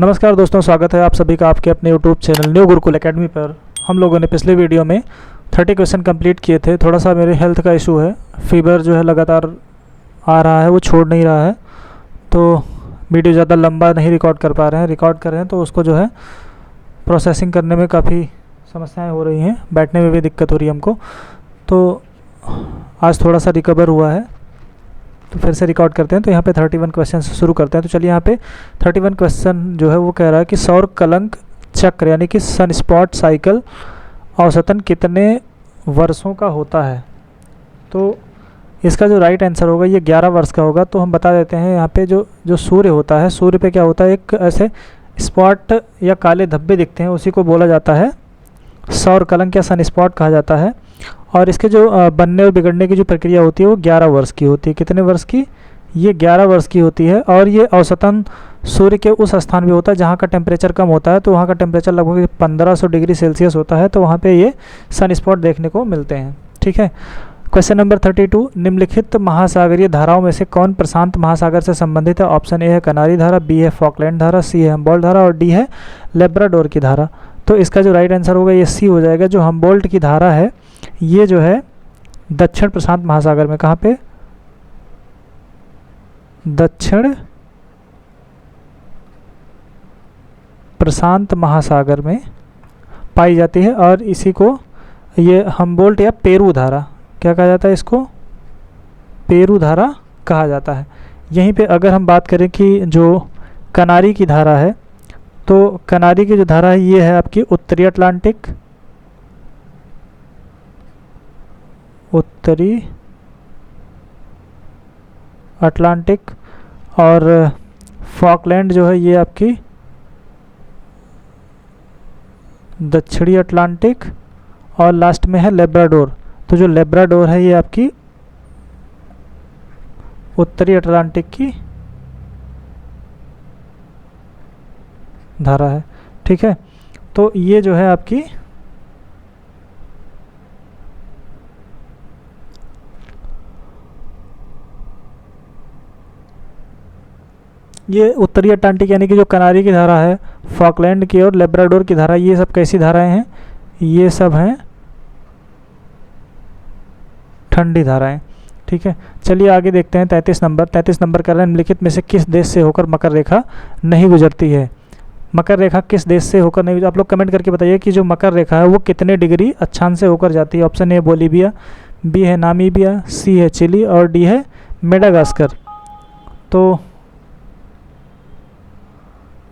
नमस्कार दोस्तों, स्वागत है आप सभी का आपके अपने YouTube channel new Gurukul academy पर। हम लोगों ने पिछले वीडियो में 30 क्वेश्चन कंप्लीट किए थे। थोड़ा सा मेरे हेल्थ का इशू है, फीवर जो है लगातार आ रहा है, वो छोड़ नहीं रहा है, तो वीडियो ज़्यादा लंबा नहीं रिकॉर्ड कर पा रहे हैं। रिकॉर्ड कर रहे हैं तो उसको जो है प्रोसेसिंग करने में काफ़ी समस्याएँ हो रही हैं, बैठने में भी दिक्कत हो रही है हमको। तो आज थोड़ा सा रिकवर हुआ है तो फिर से रिकॉर्ड करते हैं। तो यहाँ पे 31 क्वेश्चन से शुरू करते हैं। तो चलिए, यहाँ पे 31 क्वेश्चन जो है वो कह रहा है कि सौर कलंक चक्र यानी कि सन स्पॉट साइकिल औसतन कितने वर्षों का होता है। तो इसका जो राइट आंसर होगा ये 11 वर्ष का होगा। तो हम बता देते हैं, यहाँ पे जो सूर्य होता है, सूर्य पे क्या होता है, एक ऐसे स्पॉट या काले धब्बे दिखते हैं, उसी को बोला जाता है सौर कलंक या सन स्पॉट कहा जाता है। और इसके जो बनने और बिगड़ने की जो प्रक्रिया होती है वो 11 वर्ष की होती है। कितने वर्ष की? ये 11 वर्ष की होती है। और ये औसतन सूर्य के उस स्थान पे होता है जहाँ का टेम्परेचर कम होता है। तो वहाँ का टेम्परेचर लगभग 1500 डिग्री सेल्सियस होता है, तो वहाँ पे ये सन स्पॉट देखने को मिलते हैं। ठीक है। क्वेश्चन नंबर 32, निम्नलिखित महासागरीय धाराओं में से कौन प्रशांत महासागर से संबंधित है। ऑप्शन ए है कनारी धारा, बी है फॉकलैंड धारा, सी है हम्बोल्ट धारा और डी है लेब्राडोर की धारा। तो इसका जो राइट आंसर होगा ये सी हो जाएगा। जो हम्बोल्ट की धारा है ये जो है दक्षिण प्रशांत महासागर में, कहाँ पे? दक्षिण प्रशांत महासागर में पाई जाती है। और इसी को ये हम्बोल्ट या पेरू धारा क्या कहा जाता है, इसको पेरू धारा कहा जाता है। यहीं पे अगर हम बात करें कि जो कनारी की धारा है, तो कनारी की जो धारा है ये है आपकी उत्तरी अटलांटिक, उत्तरी अटलांटिक। और फॉकलैंड जो है ये आपकी दक्षिणी अटलांटिक। और लास्ट में है लेब्राडोर। तो जो लेब्राडोर है ये आपकी उत्तरी अटलांटिक की धारा है। ठीक है। तो ये जो है आपकी ये उत्तरी अटलांटिक यानी कि जो कनारी की धारा है, फॉकलैंड की और लेब्राडोर की धारा, ये सब कैसी धाराएं हैं? ये सब हैं ठंडी धाराएं। ठीक है। चलिए आगे देखते हैं 33 नंबर। 33 नंबर कर रहे हैं, निम्नलिखित में से किस देश से होकर मकर रेखा नहीं गुजरती है। मकर रेखा किस देश से होकर नहीं? आप लोग कमेंट करके बताइए कि जो मकर रेखा है वो कितने डिग्री अक्षांश से होकर जाती है। ऑप्शन ए बोलीविया, बी है नामीबिया, सी है चिली और डी है मेडागास्कर। तो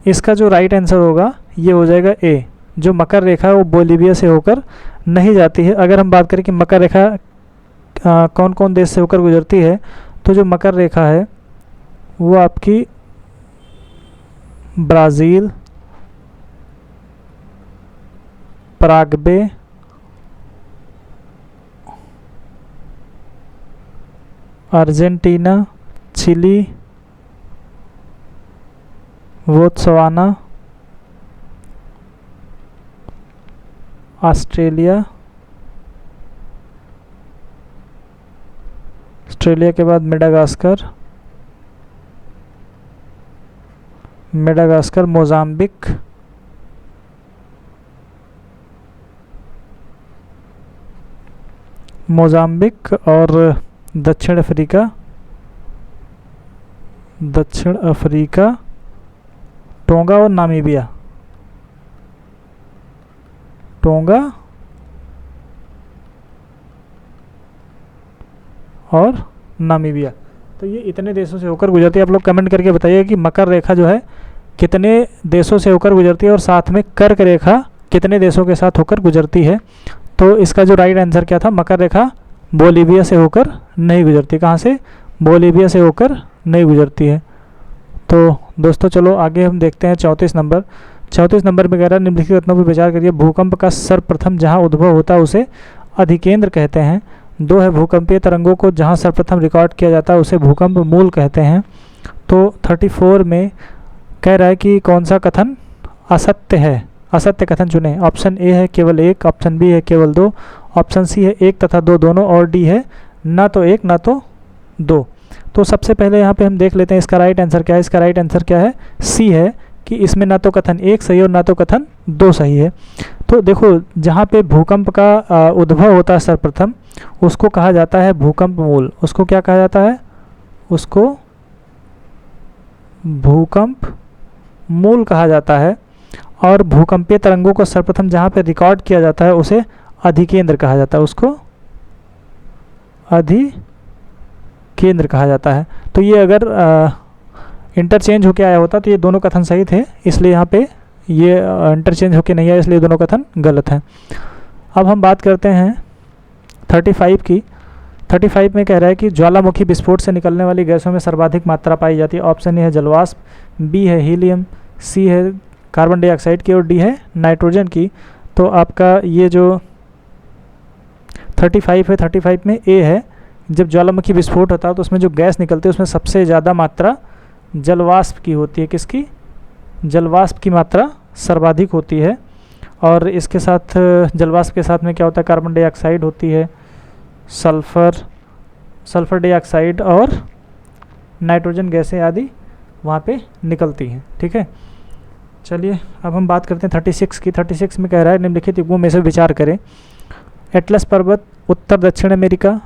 इसका जो राइट आंसर होगा ये हो जाएगा ए। जो मकर रेखा है वो बोलीविया से होकर नहीं जाती है। अगर हम बात करें कि मकर रेखा कौन कौन देश से होकर गुजरती है, तो जो मकर रेखा है वो आपकी Brazil, Paraguay, Argentina, Chile, Botswana, Australia, Australia के बाद मेडागास्कर, मेडागास्कर, मोजाम्बिक, मोजाम्बिक और दक्षिण अफ्रीका, दक्षिण अफ्रीका, टोंगा और नामीबिया, टोंगा और नामीबिया। तो ये इतने देशों से होकर गुजरती है। आप लोग कमेंट करके बताइए कि मकर रेखा जो है कितने देशों से होकर गुजरती है और साथ में कर्क रेखा कितने देशों के साथ होकर गुजरती है। तो इसका जो राइट आंसर क्या था, मकर रेखा बोलीविया से होकर नहीं गुजरती। कहाँ से? बोलीविया से होकर नहीं गुजरती है। तो दोस्तों चलो आगे हम देखते हैं 34 नंबर। 34 नंबर में कह रहा है, निम्नलिखित कथनों पर विचार करिए। भूकंप का सर्वप्रथम जहाँ उद्भव होता है उसे अधिकेंद्र कहते हैं। 2 है भूकंपीय तरंगों को जहाँ सर्वप्रथम रिकॉर्ड किया जाता है उसे भूकंप मूल कहते हैं। तो 34 में कह रहा है कि कौन सा कथन असत्य है, असत्य कथन चुने। ऑप्शन ए है केवल 1, ऑप्शन बी है केवल 2, ऑप्शन सी है 1 तथा 2 दोनों और डी है ना तो 1 ना तो 2। तो सबसे पहले यहाँ पे हम देख लेते हैं इसका राइट आंसर क्या है। इसका राइट आंसर क्या है? सी है कि इसमें ना तो कथन एक सही और ना तो कथन दो सही है। तो देखो, जहाँ पे भूकंप का उद्भव होता है सर्वप्रथम, उसको कहा जाता है भूकंप मूल। उसको क्या कहा जाता है? उसको भूकंप मूल कहा जाता है। और भूकंपीय तरंगों को सर्वप्रथम जहाँ पे रिकॉर्ड किया जाता है उसे अधिकेंद्र कहा जाता है। उसको अधिकेंद्र कहा जाता है। तो ये अगर इंटरचेंज होके आया होता तो ये दोनों कथन सही थे, इसलिए यहाँ पे ये इंटरचेंज होके नहीं आया, इसलिए दोनों कथन गलत हैं। अब हम बात करते हैं 35 की। 35 में कह रहा है कि ज्वालामुखी विस्फोट से निकलने वाली गैसों में सर्वाधिक मात्रा पाई जाती है। ऑप्शन ए है जलवाष्प, बी है हीलियम, सी है कार्बन डाइऑक्साइड की और डी है नाइट्रोजन की। तो आपका ये जो 35 है, 35 में ए है। जब ज्वालामुखी विस्फोट होता है तो उसमें जो गैस निकलती है उसमें सबसे ज़्यादा मात्रा जलवाष्प की होती है। किसकी? जलवाष्प की मात्रा सर्वाधिक होती है। और इसके साथ जलवाष्प के साथ में क्या होता है? कार्बन डाइऑक्साइड होती है, सल्फ़र डाइऑक्साइड और नाइट्रोजन गैसें आदि वहाँ पे निकलती हैं। ठीक है, चलिए अब हम बात करते हैं 36 की। 36 में कह रहा है निम्नलिखित युग्मों में से विचार करें। एटलस पर्वत उत्तर दक्षिण अमेरिका,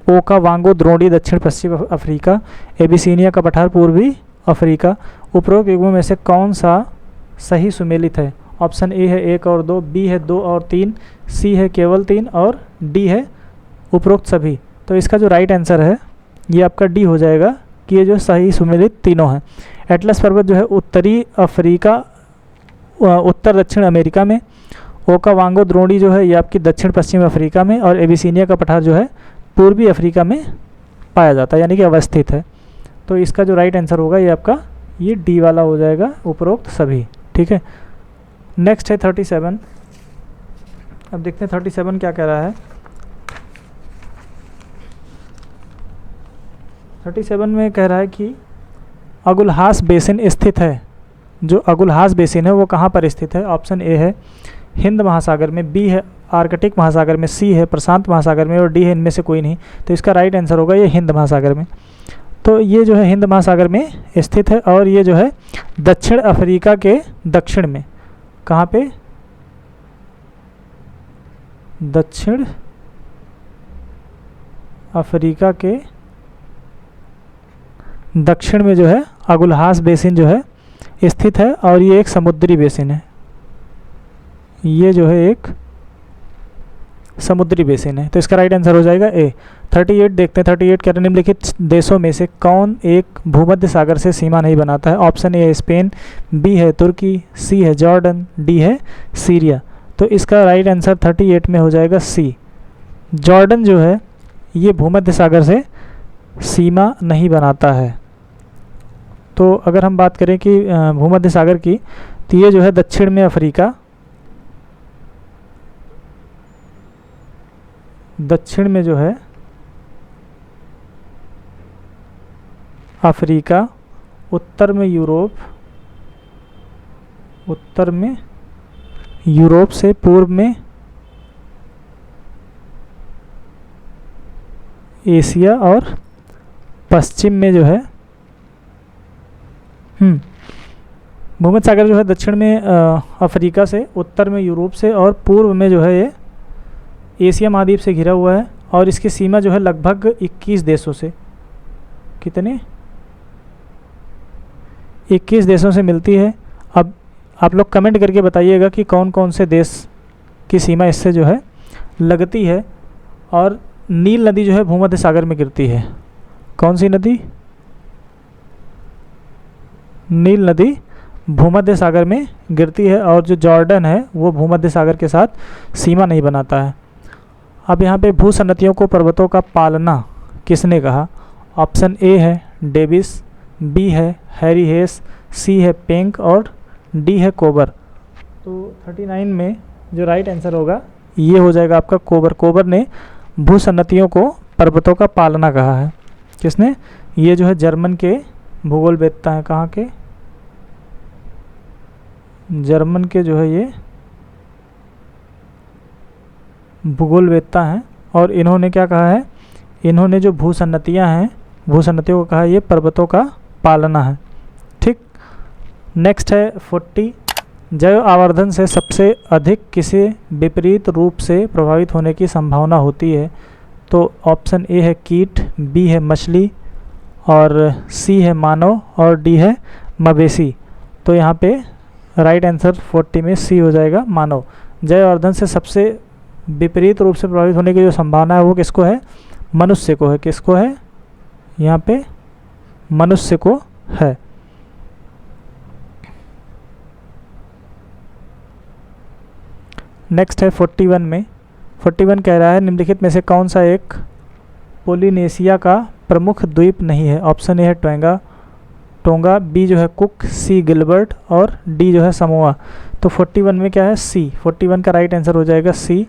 ओकावांगो द्रोणी दक्षिण पश्चिम अफ्रीका, एबिसीनिया का पठार पूर्वी अफ्रीका। उपरोक्त युग्मों में से कौन सा सही सुमेलित है? ऑप्शन ए है 1 और 2, बी है 2 और 3, सी है केवल 3 और डी है उपरोक्त सभी। तो इसका जो राइट आंसर है ये आपका डी हो जाएगा कि ये जो सही सुमेलित तीनों हैं। एटलस पर्वत जो है उत्तरी अफ्रीका, उत्तर दक्षिण अमेरिका में, ओकावांगो द्रोणी जो है ये आपकी दक्षिण पश्चिम अफ्रीका में, और एबिसीनिया का पठार जो है पूर्वी अफ्रीका में पाया जाता है, यानी कि अवस्थित है। तो इसका जो राइट आंसर होगा ये आपका ये डी वाला हो जाएगा, उपरोक्त सभी। ठीक है, नेक्स्ट है 37। अब देखते हैं 37 क्या कह रहा है। 37 में कह रहा है कि अगुलहास बेसिन स्थित है। जो अगुलहास बेसिन है वो कहाँ पर स्थित है? ऑप्शन ए है हिंद महासागर में, बी है आर्कटिक महासागर में, सी है प्रशांत महासागर में और डी है इनमें से कोई नहीं। तो इसका राइट आंसर होगा ये हिंद महासागर में। तो ये जो है हिंद महासागर में स्थित है और ये जो है दक्षिण अफ्रीका के दक्षिण में। कहाँ पे? दक्षिण अफ्रीका के दक्षिण में जो है अगुलहास बेसिन जो है स्थित है और ये एक समुद्री बेसिन है। ये जो है एक समुद्री बेसिन है। तो इसका राइट आंसर हो जाएगा ए। 38 देखते हैं। 38 कह रहे निम्नलिखित देशों में से कौन एक भूमध्य सागर से सीमा नहीं बनाता है? ऑप्शन ए है स्पेन, बी है तुर्की, सी है जॉर्डन, डी है सीरिया। तो इसका राइट आंसर 38 में हो जाएगा सी। जॉर्डन जो है ये भूमध्य सागर से सीमा नहीं बनाता है। तो अगर हम बात करें कि भूमध्य सागर की, तो ये जो है दक्षिण में अफ्रीका, दक्षिण में जो है अफ्रीका, उत्तर में यूरोप, उत्तर में यूरोप से पूर्व में एशिया और पश्चिम में जो है भूमध्य सागर जो है दक्षिण में अफ्रीका से, उत्तर में यूरोप से और पूर्व में जो है ये एशिया महाद्वीप से घिरा हुआ है। और इसकी सीमा जो है लगभग 21 देशों से, कितने? 21 देशों से मिलती है। अब आप लोग कमेंट करके बताइएगा कि कौन कौन से देश की सीमा इससे जो है लगती है। और नील नदी जो है भूमध्य सागर में गिरती है। कौन सी नदी? नील नदी भूमध्य सागर में गिरती है। और जो जॉर्डन है वो भूमध्य सागर के साथ सीमा नहीं बनाता है। अब यहाँ पे भूसन्नतियों को पर्वतों का पालना किसने कहा? ऑप्शन ए है डेविस, बी है हैरी हेस, सी है पेंक और डी है कोबर। तो 39 में जो राइट आंसर होगा ये हो जाएगा आपका कोबर। कोबर ने भूसन्नतियों को पर्वतों का पालना कहा है। किसने? ये जो है जर्मन के भूगोलवेत्ता हैं। कहाँ के? जर्मन के जो है ये भूगोलवेत्ता हैं। और इन्होंने क्या कहा है? इन्होंने जो भूसन्नतियाँ हैं, भूसन्नतियों को कहा ये पर्वतों का पालना है। ठीक, नेक्स्ट है 40, जैव आवर्धन से सबसे अधिक किसी विपरीत रूप से प्रभावित होने की संभावना होती है? तो ऑप्शन ए है कीट, बी है मछली, और सी है मानव, और डी है मवेशी। तो यहाँ पे राइट आंसर 40 में सी हो जाएगा, मानव। जैव आवर्धन से सबसे विपरीत रूप से प्रभावित होने की जो संभावना है वो किसको है? मनुष्य को है। किसको है? यहाँ पे मनुष्य को है। नेक्स्ट है 41 में। 41 कह रहा है निम्नलिखित में से कौन सा एक पोलिनेशिया का प्रमुख द्वीप नहीं है? ऑप्शन ए है टोंगा, बी जो है कुक, सी गिलबर्ट, और डी जो है समोआ। तो 41 में क्या है? सी। 41 का राइट आंसर हो जाएगा सी,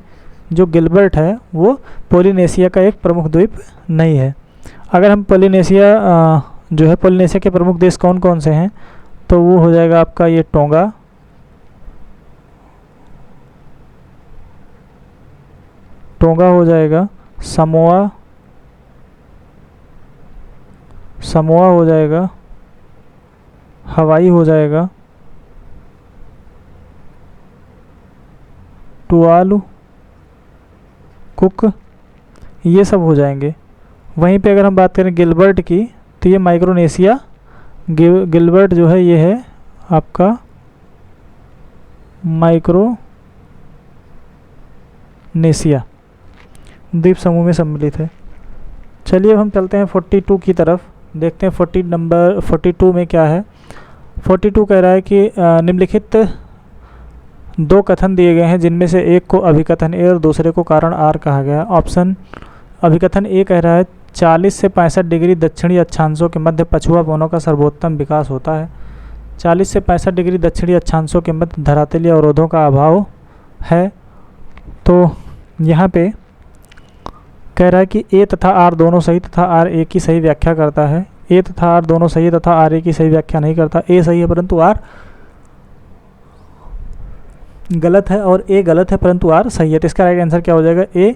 जो गिलबर्ट है वो पोलिनेशिया का एक प्रमुख द्वीप नहीं है। अगर हम पोलिनेशिया जो है पोलिनेशिया के प्रमुख देश कौन कौन से हैं, तो वो हो जाएगा आपका ये टोंगा, हो जाएगा, समोआ हो जाएगा, हवाई हो जाएगा, टुवालू, कुक, ये सब हो जाएंगे। वहीं पे अगर हम बात करें गिलबर्ट की, तो ये माइक्रोनेशिया, गिलबर्ट जो है ये है आपका माइक्रोनेशिया द्वीप समूह में सम्मिलित है। चलिए अब हम चलते हैं 42 की तरफ, देखते हैं 42 में क्या है। 42 कह रहा है कि निम्नलिखित दो कथन दिए गए हैं जिनमें से एक को अभिकथन ए और दूसरे को कारण आर कहा गया है। ऑप्शन अभिकथन ए कह रहा है 40 से 65 डिग्री दक्षिणी अक्षांशों के मध्य पछुआ पवनों का सर्वोत्तम विकास होता है। 40 से 65 डिग्री दक्षिणी अक्षांशों के मध्य धरातलीय अवरोधों का अभाव है। तो यहाँ पे कह रहा है कि ए तथा आर दोनों सही तथा आर ए की सही व्याख्या करता है। ए तथा आर दोनों सही है तथा आर ए की सही व्याख्या नहीं करता। ए सही है परंतु आर गलत है, और ए गलत है परंतु आर सही है। तो इसका राइट आंसर क्या हो जाएगा? ए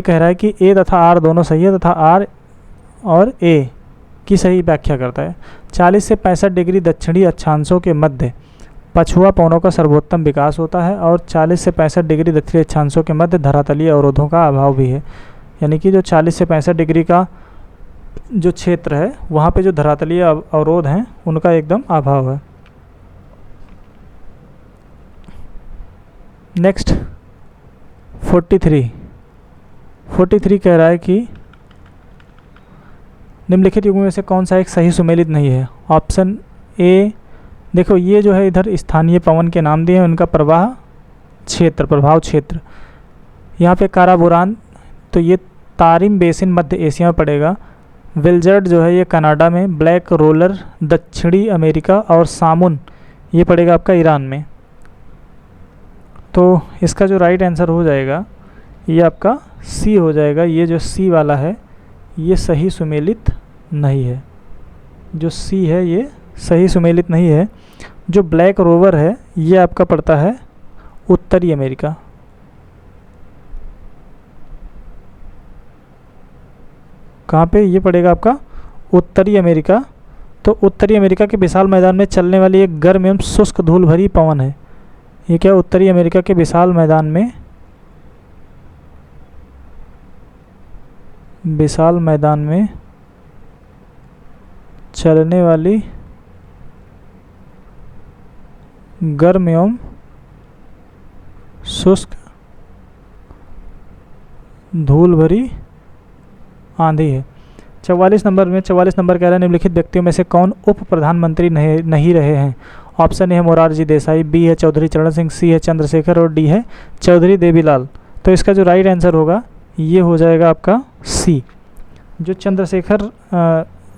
कह रहा है कि ए तथा आर दोनों सही है तथा आर और ए की सही व्याख्या करता है। 40 से 65 डिग्री दक्षिणी अक्षांशों के मध्य पछुआ पवनों का सर्वोत्तम विकास होता है, और 40 से 65 डिग्री दक्षिणी अक्षांशों के मध्य धरातलीय अवरोधों का अभाव भी है। यानी कि जो 40 से 65 डिग्री का जो क्षेत्र है वहाँ पे जो धरातलीय अवरोध हैं उनका एकदम अभाव है। नेक्स्ट 43 कह रहा है कि निम्नलिखित युग्मों में से कौन सा एक सही सुमेलित नहीं है? ऑप्शन ए, देखो ये जो है इधर स्थानीय पवन के नाम दिए हैं, उनका प्रभाव क्षेत्र। यहाँ पे काराबुरान, तो ये तारिम बेसिन मध्य एशिया में पड़ेगा। विल्जर्ड जो है ये कनाडा में, ब्लैक रोलर दक्षिणी अमेरिका, और सामुन ये पड़ेगा आपका ईरान में। तो इसका जो राइट आंसर हो जाएगा ये आपका सी हो जाएगा। ये जो सी वाला है ये सही सुमेलित नहीं है। जो सी है ये सही सुमेलित नहीं है। जो ब्लैक रोवर है ये आपका पड़ता है उत्तरी अमेरिका। कहाँ पे? ये पड़ेगा आपका उत्तरी अमेरिका। तो उत्तरी अमेरिका के विशाल मैदान में चलने वाली एक गर्म एवं शुष्क धूल भरी पवन है। ये क्या? उत्तरी अमेरिका के विशाल मैदान में चलने वाली गर्म एवं शुष्क धूल भरी आंधी है। 44 नंबर कह रहा है निम्नलिखित व्यक्तियों में से कौन उप प्रधानमंत्री नहीं रहे हैं? ऑप्शन ए है मोरारजी देसाई, बी है चौधरी चरण सिंह, सी है चंद्रशेखर, और डी है चौधरी देवीलाल। तो इसका जो राइट आंसर होगा ये हो जाएगा आपका सी। जो चंद्रशेखर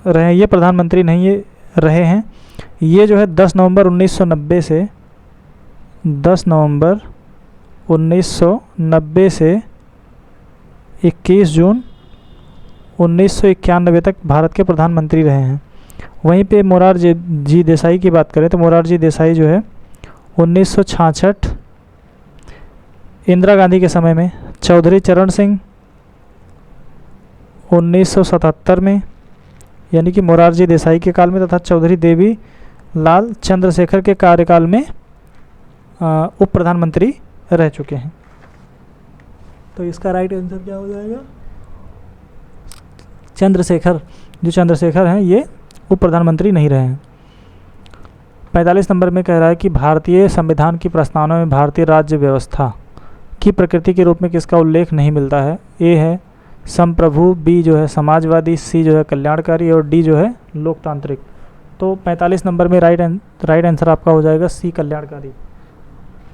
रहे ये प्रधानमंत्री नहीं रहे हैं। ये जो है 10 नवंबर 1990 से 21 जून 1991 तक भारत के प्रधानमंत्री रहे हैं। वहीं पे मोरारजी देसाई की बात करें तो मोरारजी देसाई जो है 1966 इंदिरा गांधी के समय में, चौधरी चरण सिंह 1977 में यानी कि मोरारजी देसाई के काल में, तथा चौधरी देवी लाल चंद्रशेखर के कार्यकाल में उप प्रधानमंत्री रह चुके हैं। तो इसका राइट आंसर क्या हो जाएगा? चंद्रशेखर, जो चंद्रशेखर हैं ये उप प्रधानमंत्री नहीं रहे हैं। 45 नंबर में कह रहा है कि भारतीय संविधान की प्रस्तावना में भारतीय राज्य व्यवस्था की प्रकृति के रूप में किसका उल्लेख नहीं मिलता है? ए है संप्रभु, बी जो है समाजवादी, सी जो है कल्याणकारी और डी जो है लोकतांत्रिक। तो 45 नंबर में राइट आंसर आपका हो जाएगा सी कल्याणकारी,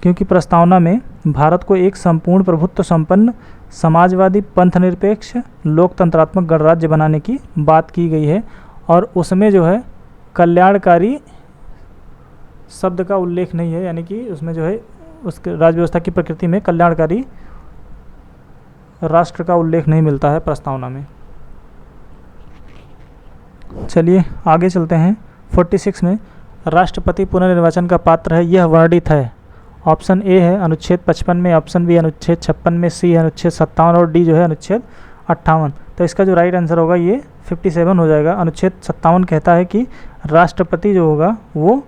क्योंकि प्रस्तावना में भारत को एक संपूर्ण प्रभुत्व संपन्न समाजवादी पंथनिरपेक्ष लोकतंत्रात्मक गणराज्य बनाने की बात की गई है और उसमें जो है कल्याणकारी शब्द का उल्लेख नहीं है, यानी कि उसमें जो है उसके राज्य व्यवस्था की प्रकृति में कल्याणकारी राष्ट्र का उल्लेख नहीं मिलता है प्रस्तावना में। चलिए आगे चलते हैं। 46 में राष्ट्रपति पुनर्निर्वाचन का पात्र है, यह वर्णित है। ऑप्शन ए है अनुच्छेद 55 में, ऑप्शन बी अनुच्छेद 56 में, सी है अनुच्छेद 57 और डी जो है अनुच्छेद 58। तो इसका जो राइट आंसर होगा ये 57 हो जाएगा। अनुच्छेद 57 कहता है कि राष्ट्रपति जो होगा वो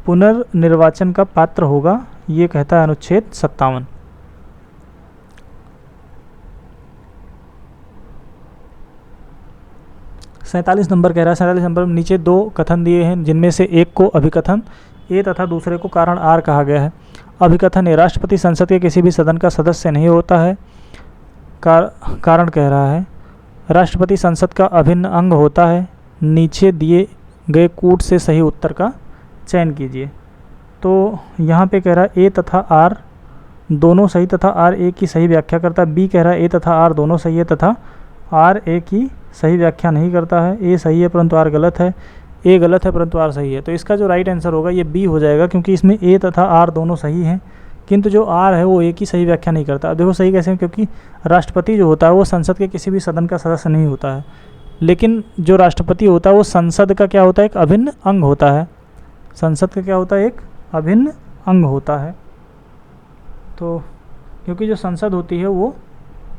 पुनर्निर्वाचन का पात्र होगा, ये कहता है अनुच्छेद 57। सैंतालीस नंबर कह रहा है, 47 नंबर में नीचे दो कथन दिए हैं जिनमें से एक को अभिकथन ए तथा दूसरे को कारण आर कहा गया है। अभिकथन ए, राष्ट्रपति संसद के किसी भी सदन का सदस्य नहीं होता है। कारण कह रहा है राष्ट्रपति संसद का अभिन्न अंग होता है। नीचे दिए गए कूट से सही उत्तर का चयन कीजिए। तो यहाँ पे कह रहा है ए तथा आर दोनों सही तथा आर ए की सही व्याख्या करता है। बी कह रहा है ए तथा आर दोनों सही है तथा आर ए की सही व्याख्या नहीं करता है। ए सही है परंतु आर गलत है, ए गलत है परंतु आर सही है। तो इसका जो राइट आंसर होगा ये बी हो जाएगा, क्योंकि इसमें ए तथा आर दोनों सही हैं किंतु जो आर है वो ए की सही व्याख्या नहीं करता। अब देखो सही कैसे, क्योंकि राष्ट्रपति जो होता है वो संसद के किसी भी सदन का सदस्य नहीं होता है, लेकिन जो राष्ट्रपति होता है वो संसद का क्या होता है, एक अभिन्न अंग होता है। संसद का क्या होता है, एक अभिन्न अंग होता है। तो क्योंकि जो संसद होती है वो,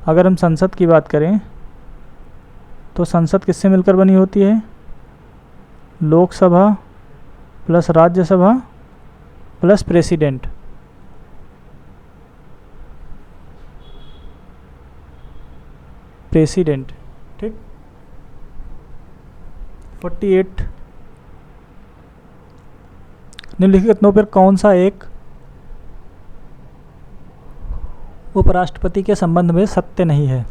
अगर हम संसद की बात करें तो संसद किससे मिलकर बनी होती है, Lok Sabha plus Rajya Sabha plus president. ठीक। 48 निम्नलिखित कथनों पर कौन सा एक उपराष्ट्रपति के संबंध में सत्य नहीं है?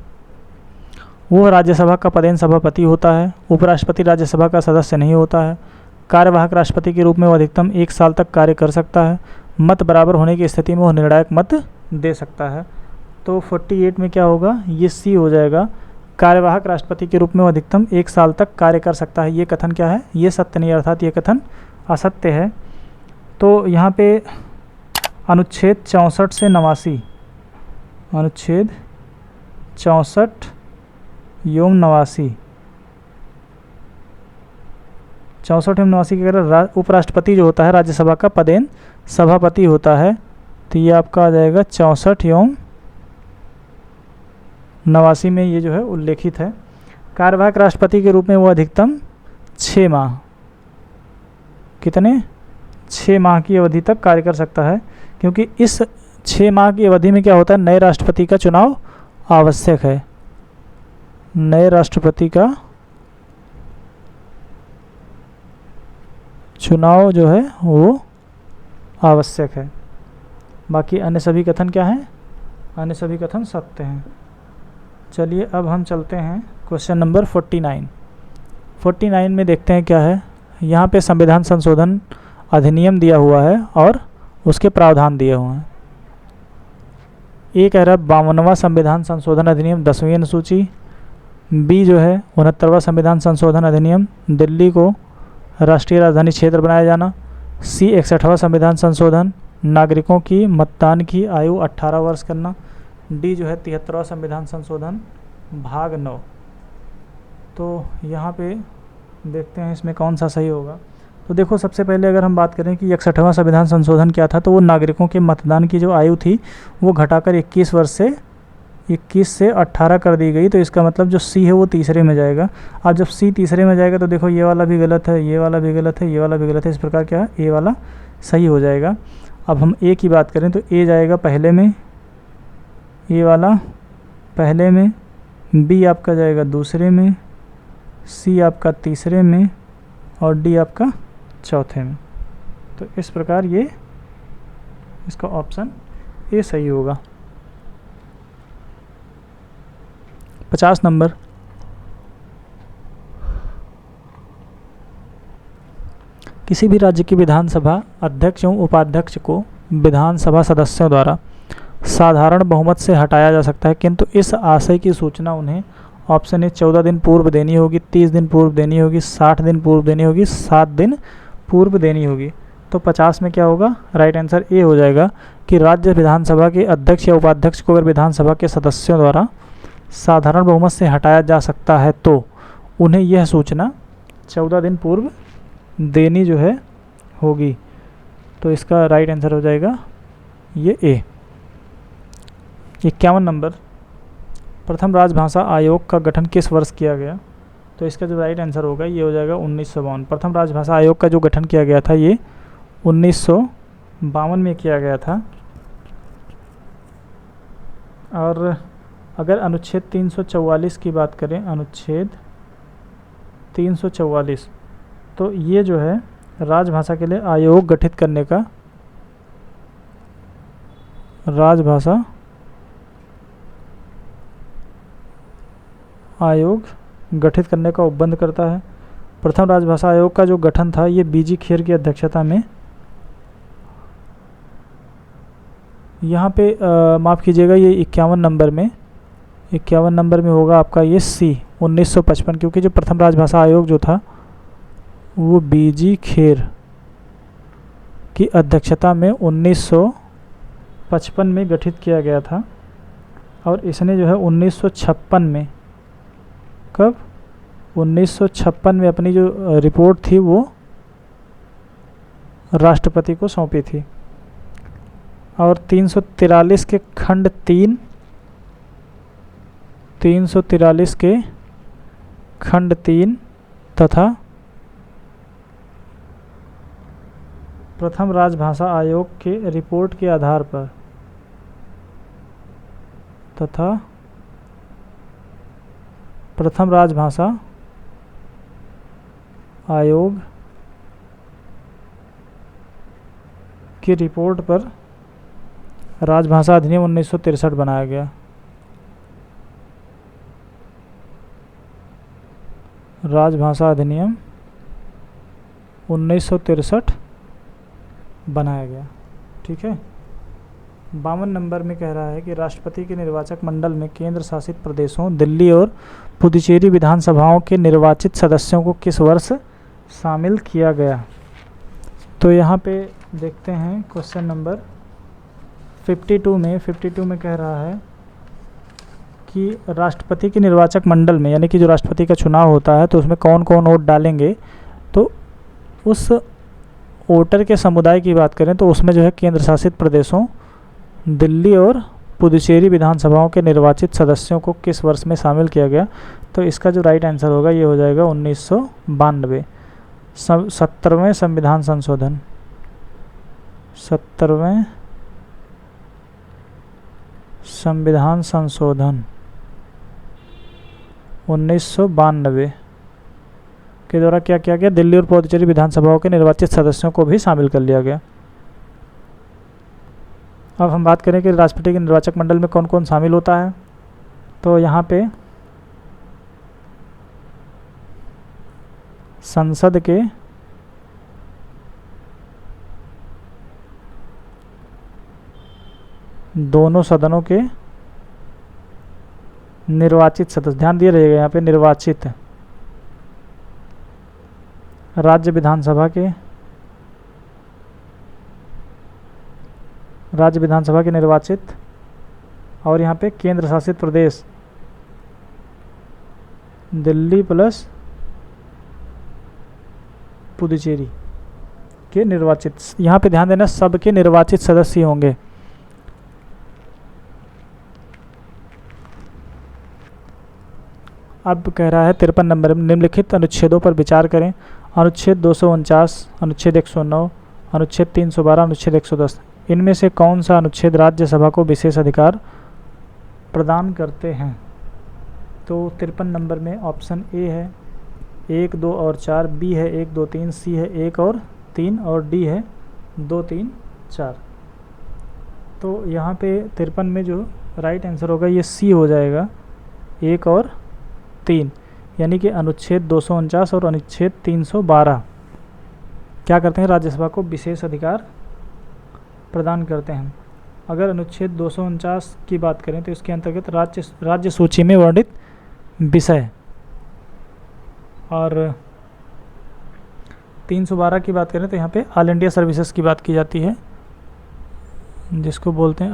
वो राज्यसभा का पदेन सभापति होता है। उपराष्ट्रपति राज्यसभा का सदस्य नहीं होता है। कार्यवाहक राष्ट्रपति के रूप में वो अधिकतम 1 साल तक कार्य कर सकता है। मत बराबर होने की स्थिति में वो निर्णायक मत दे सकता है। तो 48 में क्या होगा, ये सी हो जाएगा। कार्यवाहक राष्ट्रपति के रूप में वो अधिकतम 1 साल तक कार्य कर सकता है। ये कथन क्या है, ये सत्य नहीं, अर्थात ये कथन असत्य है। तो यहाँ पे अनुच्छेद 64 से 89, अनुच्छेद 64 एवं 89, 64 एवं 89 के अगर उपराष्ट्रपति जो होता है राज्यसभा का पदेन सभापति होता है, तो ये आपका आ जाएगा 64 एवं 89 में ये जो है उल्लेखित है। कार्यवाहक राष्ट्रपति के रूप में वो अधिकतम 6 माह, कितने 6 माह की अवधि तक कार्य कर सकता है, क्योंकि इस 6 माह की अवधि में क्या होता है, नए राष्ट्रपति का चुनाव आवश्यक है। नए राष्ट्रपति का चुनाव जो है वो आवश्यक है। बाकी अन्य सभी कथन क्या हैं, अन्य सभी कथन सत्य हैं। चलिए अब हम चलते हैं क्वेश्चन नंबर 49। 49 में देखते हैं क्या है। यहाँ पे संविधान संशोधन अधिनियम दिया हुआ है और उसके प्रावधान दिए हुए हैं। ए कह रहा है 52वां संविधान संशोधन अधिनियम 10वीं अनुसूची। बी जो है 69वां संविधान संशोधन अधिनियम, दिल्ली को राष्ट्रीय राजधानी क्षेत्र बनाया जाना। सी 61वां संविधान संशोधन, नागरिकों की मतदान की आयु 18 वर्ष करना। डी जो है 73वां संविधान संशोधन भाग 9। तो यहाँ पे देखते हैं इसमें कौन सा सही होगा। तो देखो सबसे पहले अगर हम बात करें कि 61वां संविधान संशोधन क्या था, तो वो नागरिकों के मतदान की जो आयु थी वो घटाकर 21 वर्ष से 21 से 18 कर दी गई, तो इसका मतलब जो सी है वो तीसरे में जाएगा। अब जब सी तीसरे में जाएगा तो देखो ये वाला भी गलत है, ये वाला भी गलत है, ये वाला भी गलत है, इस प्रकार क्या है, ए वाला सही हो जाएगा। अब हम ए की बात करें तो ए जाएगा पहले में, ए वाला पहले में, बी आपका जाएगा दूसरे में, सी आपका तीसरे में और डी आपका चौथे में। तो इस प्रकार ये इसका ऑप्शन ए सही होगा। 50 नंबर, किसी भी राज्य की विधानसभा अध्यक्ष एवं उपाध्यक्ष को विधानसभा सदस्यों द्वारा साधारण बहुमत से हटाया जा सकता है, किंतु इस आशय की सूचना उन्हें ऑप्शन ए 14 दिन पूर्व देनी होगी, 30 दिन पूर्व देनी होगी, 60 दिन पूर्व देनी होगी, 7 दिन पूर्व देनी होगी। तो 50 में क्या होगा, राइट आंसर ए हो जाएगा कि राज्य विधानसभा के अध्यक्ष या उपाध्यक्ष को अगर विधानसभा के सदस्यों द्वारा साधारण बहुमत से हटाया जा सकता है तो उन्हें यह सूचना 14 दिन पूर्व देनी जो है होगी। तो इसका राइट आंसर हो जाएगा ये ए। 51 नंबर, प्रथम राजभाषा आयोग का गठन किस वर्ष किया गया? तो इसका जो राइट आंसर होगा ये हो जाएगा 1952। प्रथम राजभाषा आयोग का जो गठन किया गया था ये 1952 में किया गया था। और अगर अनुच्छेद 344 की बात करें, अनुच्छेद 344, तो ये जो है राजभाषा के लिए आयोग गठित करने का, राजभाषा आयोग गठित करने का उपबंध करता है। प्रथम राजभाषा आयोग का जो गठन था ये बीजी खेर की अध्यक्षता में, यहाँ पे माफ़ कीजिएगा ये 51 नंबर में, 51 नंबर में होगा आपका ये सी 1955, क्योंकि जो प्रथम राजभाषा आयोग जो था वो बीजी खेर की अध्यक्षता में 1955 में गठित किया गया था। और इसने जो है 1956 में, कब, 1956 में अपनी जो रिपोर्ट थी वो राष्ट्रपति को सौंपी थी। और 343 के खंड 3, 343 के खंड 3 तथा प्रथम राजभाषा आयोग के रिपोर्ट के आधार पर तथा प्रथम राजभाषा आयोग की रिपोर्ट पर राजभाषा अधिनियम 1963 बनाया गया। राजभाषा अधिनियम 1963 बनाया गया। ठीक है। 52 नंबर में कह रहा है कि राष्ट्रपति के निर्वाचक मंडल में केंद्र शासित प्रदेशों दिल्ली और पुदुचेरी विधानसभाओं के निर्वाचित सदस्यों को किस वर्ष शामिल किया गया? तो यहाँ पे देखते हैं क्वेश्चन नंबर 52 में कह रहा है कि राष्ट्रपति के निर्वाचक मंडल में, यानी कि जो राष्ट्रपति का चुनाव होता है तो उसमें कौन कौन वोट डालेंगे। तो उस वोटर के समुदाय की बात करें तो उसमें जो है केंद्र शासित प्रदेशों दिल्ली और पुदुचेरी विधानसभाओं के निर्वाचित सदस्यों को किस वर्ष में शामिल किया गया? तो इसका जो राइट आंसर होगा ये हो जाएगा 1992। 70वें संविधान संशोधन, 70वें संविधान संशोधन 1992 के द्वारा क्या किया गया? दिल्ली और पुदुचेरी विधानसभाओं के निर्वाचित सदस्यों को भी शामिल कर लिया गया। अब हम बात करें कि राष्ट्रपति के निर्वाचक मंडल में कौन कौन शामिल होता है। तो यहाँ पे संसद के दोनों सदनों के निर्वाचित सदस्य, ध्यान दिए रहिएगा यहाँ पे निर्वाचित, राज्य विधानसभा के निर्वाचित, और यहाँ पे केंद्र शासित प्रदेश दिल्ली प्लस पुदुचेरी के निर्वाचित। यहाँ पे ध्यान देना सबके निर्वाचित सदस्य होंगे। अब कह रहा है 53 नंबर में, निम्नलिखित अनुच्छेदों पर विचार करें। अनुच्छेद 249, अनुच्छेद 109, अनुच्छेद 312, अनुच्छेद 110। इनमें से कौन सा अनुच्छेद राज्यसभा को विशेष अधिकार प्रदान करते हैं? तो 53 नंबर में ऑप्शन ए है 1, 2 और 4, बी है 1, 2, 3, सी है 1 और 3 और डी है 2, 3, 4। तो यहाँ पे 53 में जो राइट आंसर होगा ये सी हो जाएगा, 1 और 3, यानी कि अनुच्छेद 249 और अनुच्छेद 312 क्या करते हैं? राज्यसभा को विशेष अधिकार प्रदान करते हैं। अगर अनुच्छेद 249 की बात करें तो इसके अंतर्गत राज्य सूची में वर्णित विषय, और 312 की बात करें तो यहाँ पे ऑल इंडिया सर्विसेज की बात की जाती है, जिसको बोलते हैं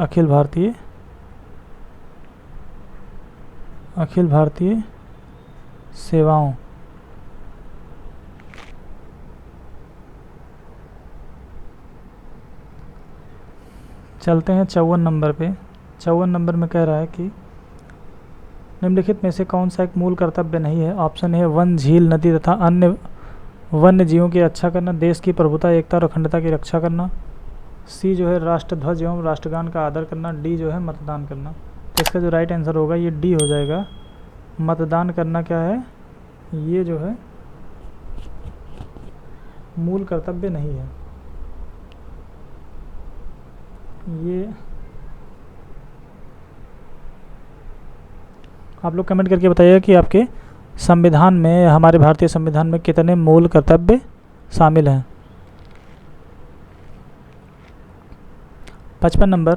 अखिल भारतीय सेवाओं। चलते हैं 54 नंबर पे। 54 नंबर में कह रहा है कि निम्नलिखित में से कौन सा एक मूल कर्तव्य नहीं है? ऑप्शन है वन, झील, नदी तथा अन्य वन्य जीवों की रक्षा करना, देश की प्रभुता, एकता और अखंडता की रक्षा करना, सी जो है राष्ट्रध्वज एवं राष्ट्रगान का आदर करना, डी जो है मतदान करना। तो इसका जो राइट आंसर होगा ये डी हो जाएगा। मतदान करना क्या है? ये जो है मूल कर्तव्य नहीं है। ये आप लोग कमेंट करके बताइएगा कि आपके संविधान में, हमारे भारतीय संविधान में कितने मूल कर्तव्य शामिल हैं। 55 नंबर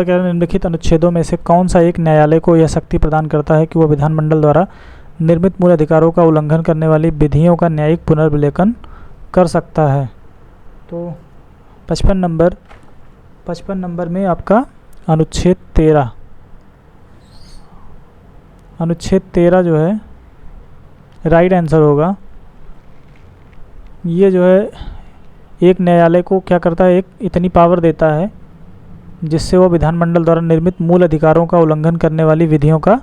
कह रहे हैं निम्नलिखित अनुच्छेदों में से कौन सा एक न्यायालय को यह शक्ति प्रदान करता है कि वह विधानमंडल द्वारा निर्मित मूल अधिकारों का उल्लंघन करने वाली विधियों का न्यायिक पुनर्विलेखन कर सकता है? तो 55 नंबर में आपका अनुच्छेद 13 जो है राइट आंसर होगा। ये जो है एक न्यायालय को क्या करता है, एक इतनी पावर देता है जिससे वो विधानमंडल द्वारा निर्मित मूल अधिकारों का उल्लंघन करने वाली विधियों का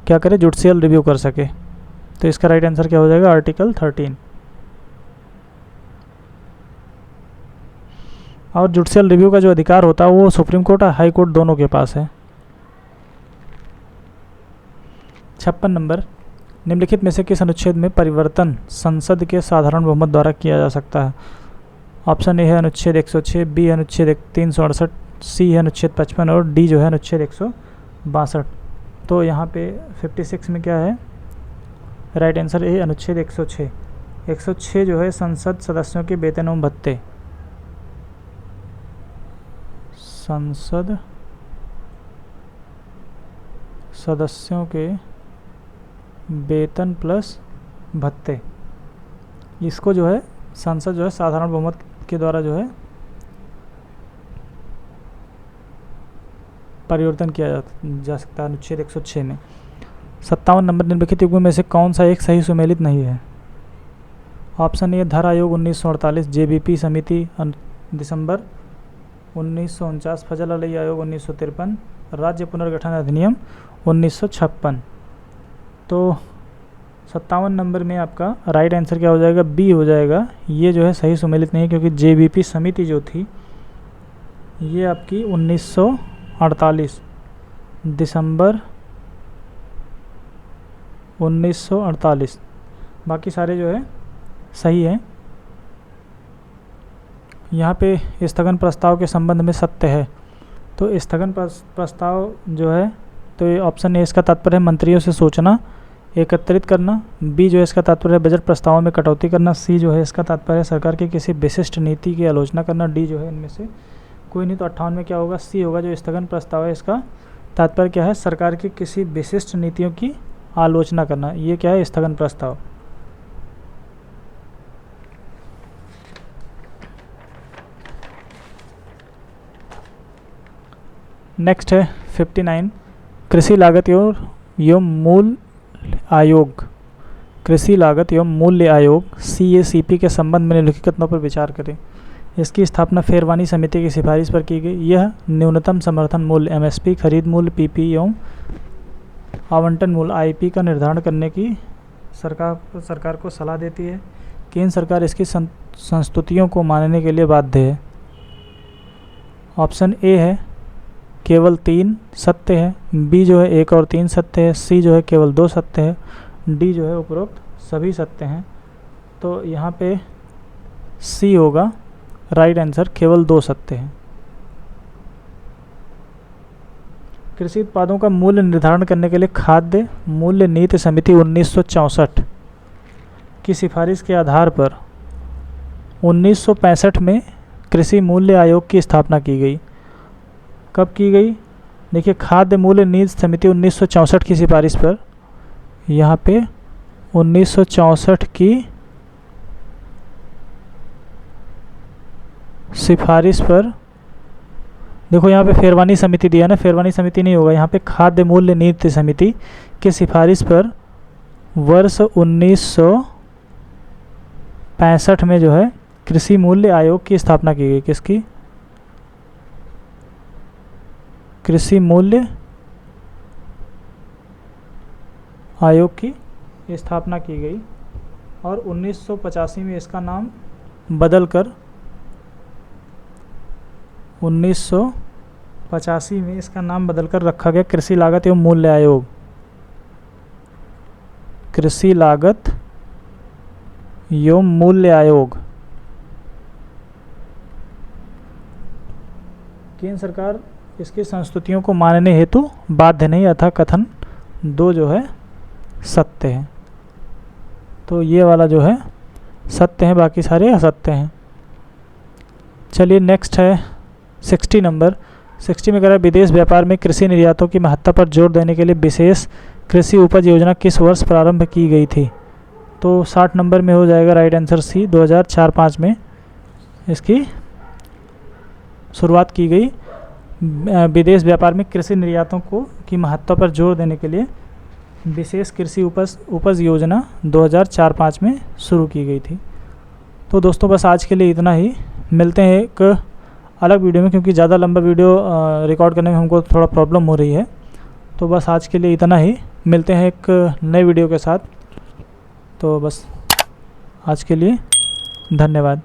क्या करे, जुडिशियल रिव्यू कर सके। तो इसका राइट आंसर क्या हो जाएगा? आर्टिकल 13। और जुडिशियल रिव्यू का जो अधिकार होता है वो सुप्रीम कोर्ट और हाई कोर्ट दोनों के पास है। 56 नंबर, निम्नलिखित में से किस अनुच्छेद में परिवर्तन संसद के साधारण बहुमत द्वारा किया जा सकता है? ऑप्शन ए है अनुच्छेद 106, बी है अनुच्छेद 368, सी है अनुच्छेद 55 और डी जो है अनुच्छेद 162। तो यहाँ पे 56 में क्या है? राइट आंसर ए अनुच्छेद 106। 106 जो है संसद सदस्यों के वेतन एवं भत्ते, संसद सदस्यों के वेतन प्लस भत्ते, इसको जो है संसद जो है साधारण बहुमत के द्वारा जो है परिवर्तन किया जा सकता है अनुच्छेद 106 में। 57 नंबर, निम्नलिखित युग्मों में से कौन सा एक सही सुमेलित नहीं है? ऑप्शन ए धर आयोग 1948, जेबीपी समिति दिसंबर 1949, फजल अली आयोग 1953, राज्य पुनर्गठन अधिनियम 1956। तो 57 नंबर में आपका राइट आंसर क्या हो जाएगा? बी हो जाएगा। ये जो है सही सुमेलित नहीं है क्योंकि जेबीपी समिति जो थी ये आपकी 1948 दिसंबर 1948, बाकी सारे जो है सही है। यहाँ पे स्थगन प्रस्ताव के संबंध में सत्य है, तो स्थगन प्रस्ताव जो है तो ये ऑप्शन ए इसका तात्पर्य है मंत्रियों से सूचना एकत्रित करना, बी जो है इसका तात्पर्य है बजट प्रस्तावों में कटौती करना, सी जो है इसका तात्पर्य है सरकार की किसी विशिष्ट नीति की आलोचना करना, डी जो है इनमें से कोई नहीं। तो 58 में क्या होगा? सी होगा। जो स्थगन प्रस्ताव है इसका तात्पर्य क्या है? सरकार की किसी विशिष्ट नीतियों की आलोचना करना। ये क्या है? स्थगन प्रस्ताव। नेक्स्ट है 59, कृषि लागत एवं मूल्य आयोग, कृषि लागत एवं मूल्य आयोग CACP के संबंध में निम्नलिखित कथनों पर विचार करें। इसकी स्थापना फेरवानी समिति की सिफारिश पर की गई। यह न्यूनतम समर्थन मूल्य MSP, खरीद मूल्य PP एवं आवंटन मूल्य आईपी का निर्धारण करने की सरकार को सलाह देती है। केंद्र सरकार इसकी संस्तुतियों को मानने के लिए बाध्य है। ऑप्शन ए है केवल 3 सत्य है, बी जो है 1 और 3 सत्य है, सी जो है केवल 2 सत्य है, डी जो है उपरोक्त सभी सत्य हैं। तो यहाँ पे सी होगा राइट आंसर, केवल 2 सत्य हैं। कृषि उत्पादों का मूल्य निर्धारण करने के लिए खाद्य मूल्य नीति समिति 1964 की सिफारिश के आधार पर 1965 में कृषि मूल्य आयोग की स्थापना की गई। कब की गई? देखिए, खाद्य मूल्य नीति समिति 1964 की सिफारिश पर, यहाँ पे 1964 की सिफारिश पर, देखो यहाँ पे फेरवानी समिति दिया ना, फेरवानी समिति नहीं होगा, यहाँ पे खाद्य मूल्य नीति समिति की सिफारिश पर वर्ष 1965 में जो है कृषि मूल्य आयोग की स्थापना की गई। किसकी? कृषि मूल्य आयोग की स्थापना की गई और 1985 में इसका नाम बदलकर 1985 में इसका नाम बदलकर रखा गया कृषि लागत एवं मूल्य आयोग। कृषि लागत एवं मूल्य आयोग। केंद्र सरकार इसकी संस्तुतियों को मानने हेतु बाध्य नहीं, अतः कथन 2 जो है सत्य है। तो ये वाला जो है सत्य है, बाकी सारे असत्य हैं। चलिए नेक्स्ट है 60 नंबर। 60 में कह रहा है विदेश व्यापार में कृषि निर्यातों की महत्ता पर जोर देने के लिए विशेष कृषि उपज योजना किस वर्ष प्रारंभ की गई थी? तो 60 नंबर में हो जाएगा राइट आंसर सी, 2004-05 में इसकी शुरुआत की गई। विदेश व्यापार में कृषि निर्यातों की महत्ता पर जोर देने के लिए विशेष कृषि उपज योजना 2004-05 में शुरू की गई थी। तो दोस्तों बस आज के लिए इतना ही, मिलते हैं एक अलग वीडियो में, क्योंकि ज़्यादा लंबा वीडियो रिकॉर्ड करने में हमको थोड़ा प्रॉब्लम हो रही है। तो बस आज के लिए इतना ही, मिलते हैं एक नए वीडियो के साथ। तो बस आज के लिए धन्यवाद।